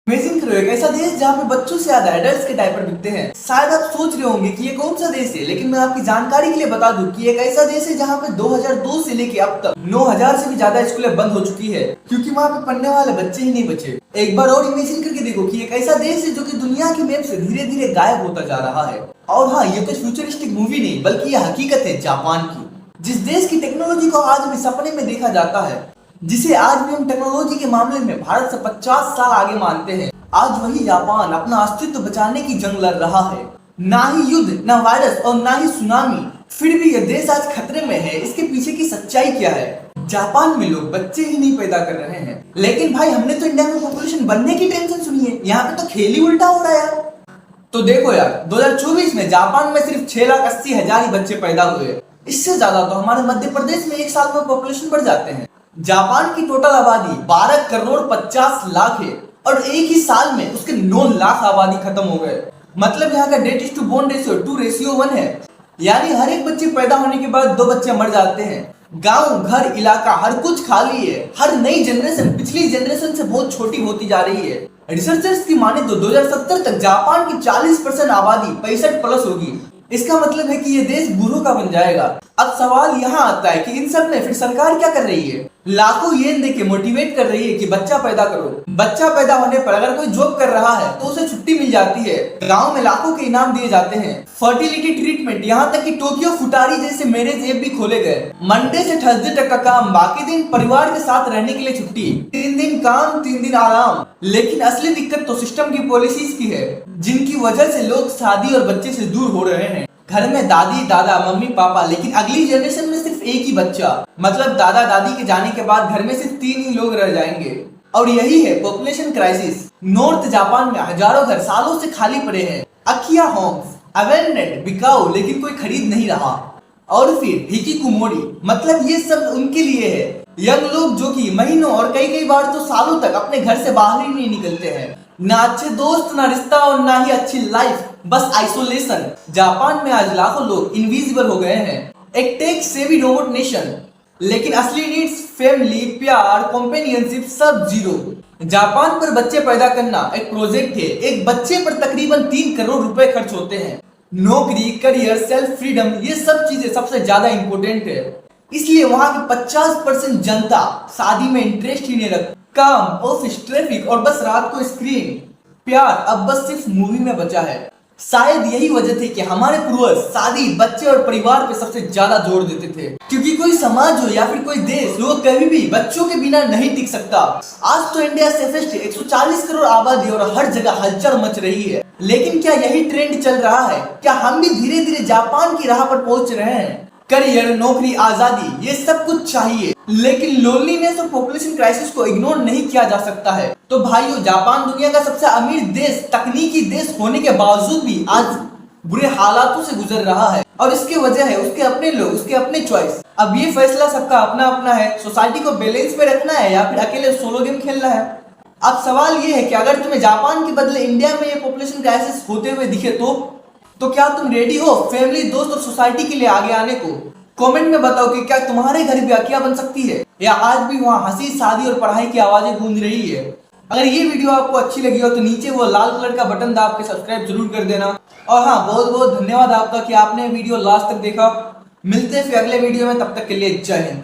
Imagine करो एक ऐसा देश जहाँ पे बच्चों से ज्यादा एडल्ट्स के डायपर बिकते हैं। शायद आप सोच रहे होंगे कि ये कौन सा देश है, लेकिन मैं आपकी जानकारी के लिए बता दूं कि एक ऐसा देश है जहाँ पे 2002 से लेके अब तक 9000 से भी ज्यादा स्कूलें बंद हो चुकी है, क्योंकि वहाँ पे पढ़ने वाले बच्चे ही नहीं बचे। एक बार और इमेजिन करके देखो कि एक ऐसा देश है जो कि दुनिया की मैप से धीरे धीरे गायब होता जा रहा है। और हाँ, ये कुछ फ्यूचरिस्टिक मूवी नहीं बल्कि ये हकीकत है जापान की, जिस देश की टेक्नोलॉजी को आज भी सपने में देखा जाता है, जिसे आज भी हम टेक्नोलॉजी के मामले में भारत से 50 साल आगे मानते हैं। आज वही जापान अपना अस्तित्व बचाने की जंग लड़ रहा है। ना ही युद्ध, ना वायरस और ना ही सुनामी, फिर भी यह देश आज खतरे में है। इसके पीछे की सच्चाई क्या है? जापान में लोग बच्चे ही नहीं पैदा कर रहे हैं। लेकिन भाई, हमने तो इंडिया में पॉपुलेशन बढ़ने की टेंशन सुनी है, यहाँ पे तो खेल ही उल्टा हो रहा है। तो देखो यार, 2024 में जापान में सिर्फ 6,80,000 ही बच्चे पैदा हुए। इससे ज्यादा तो हमारे मध्य प्रदेश में एक साल में पॉपुलेशन बढ़ जाते हैं। जापान की टोटल आबादी 12 करोड़ 50 लाख है और एक ही साल में उसके 9 लाख आबादी खत्म हो गए। मतलब यहाँ का death is to born ratio 2:1 है, यानी हर एक बच्चे पैदा होने के बाद 2 बच्चे मर जाते हैं। गांव, घर, इलाका हर कुछ खाली है। हर नई जनरेशन पिछली जनरेशन से बहुत छोटी होती जा रही है। रिसर्चर्स की माने तो 2070 तक जापान की 40% आबादी 65 प्लस होगी। इसका मतलब है कि ये देश बूढ़ों का बन जाएगा। अब सवाल यहाँ आता है कि इन सब में फिर सरकार क्या कर रही है? लाखों येन देके मोटिवेट कर रही है कि बच्चा पैदा करो। बच्चा पैदा होने पर अगर कोई जॉब कर रहा है तो उसे छुट्टी मिल जाती है। गांव में लाखों के इनाम दिए जाते हैं। फर्टिलिटी ट्रीटमेंट, यहाँ तक कि टोक्यो फुटारी जैसे मैरिज ऐप भी खोले गए। मंडे से थर्सडे तक का काम, बाकी दिन परिवार के साथ रहने के लिए छुट्टी। 3 दिन काम, 3 दिन आराम। लेकिन असली दिक्कत तो सिस्टम की पॉलिसीज की है, जिनकी वजह से लोग शादी और बच्चे से दूर हो रहे हैं। घर में दादी दादा मम्मी पापा, लेकिन अगली जनरेशन में सिर्फ एक ही बच्चा। मतलब दादा दादी के जाने के बाद घर में सिर्फ 3 ही लोग रह जाएंगे। और यही है पॉपुलेशन क्राइसिस। नॉर्थ जापान में हजारों घर सालों से खाली पड़े हैं। अकिया होम्स, अबैंडन्ड, बिकाऊ, लेकिन कोई खरीद नहीं रहा। और फिर हिकिकोमोरी, मतलब ये सब उनके लिए है। यंग लोग जो कि महीनों और कई बार तो सालों तक अपने घर से बाहर ही नहीं निकलते हैं। ना अच्छे दोस्त, ना रिश्ता और ना ही अच्छी लाइफ, बस आइसोलेशन। जापान में आज लाखों लोग इनविजिबल हो गए हैं, एक टेक सेवी रोबोट नेशन। लेकिन असली नीड्स, फैमिली, प्यार, कॉम्पेनियनशिप सब जीरो। जापान पर बच्चे पैदा करना एक प्रोजेक्ट है। एक बच्चे पर तकरीबन 3 करोड़ रुपए खर्च होते हैं। नौकरी, करियर, सेल्फ फ्रीडम, ये सब चीजें सबसे ज्यादा इंपॉर्टेंट है। इसलिए वहां की 50% जनता शादी में इंटरेस्ट ही नहीं रखती। काम, ऑफिस, ट्रैफिक और बस रात को स्क्रीन। प्यार अब बस सिर्फ मूवी में बचा है। शायद यही वजह थी कि हमारे पूर्वज शादी, बच्चे और परिवार पे सबसे ज्यादा जोर देते थे, क्योंकि कोई समाज हो या फिर कोई देश, वो कभी भी बच्चों के बिना नहीं टिक सकता। आज तो इंडिया सेफेस्ट है, 140 करोड़ आबादी और हर जगह हलचल मच रही है। लेकिन क्या यही ट्रेंड चल रहा है? क्या हम भी धीरे धीरे जापान की राह पर पहुंच रहे हैं? करियर, नौकरी, आजादी, ये सब कुछ चाहिए, लेकिन लोनलीनेस और पॉपुलेशन क्राइसिस को इग्नोर नहीं किया जा सकता है। तो भाइयों, जापान दुनिया का सबसे अमीर देश, तकनीकी देश होने के बावजूद भी आज बुरे हालातों से गुजर रहा है। और इसकी वजह है उसके अपने लोग, उसके अपने चॉइस। अब ये फैसला सबका अपना अपना है। सोसाइटी को बैलेंस में रखना है या फिर अकेले सोलो गेम खेलना है। अब सवाल ये है कि अगर तुम्हें जापान के बदले इंडिया में ये पॉपुलेशन क्राइसिस होते हुए दिखे तो क्या तुम रेडी हो फैमिली, दोस्त और सोसाइटी के लिए आगे आने को? कमेंट में बताओ कि क्या तुम्हारे घर भी अकिया बन सकती है, या आज भी वहाँ हंसी, शादी और पढ़ाई की आवाजें गूंज रही है। अगर ये वीडियो आपको अच्छी लगी हो तो नीचे वो लाल कलर का बटन दबा के सब्सक्राइब जरूर कर देना। और हाँ, बहुत बहुत धन्यवाद आपका कि आपने वीडियो लास्ट तक देखा। मिलते हैं फिर अगले वीडियो में, तब तक के लिए जय हिंद।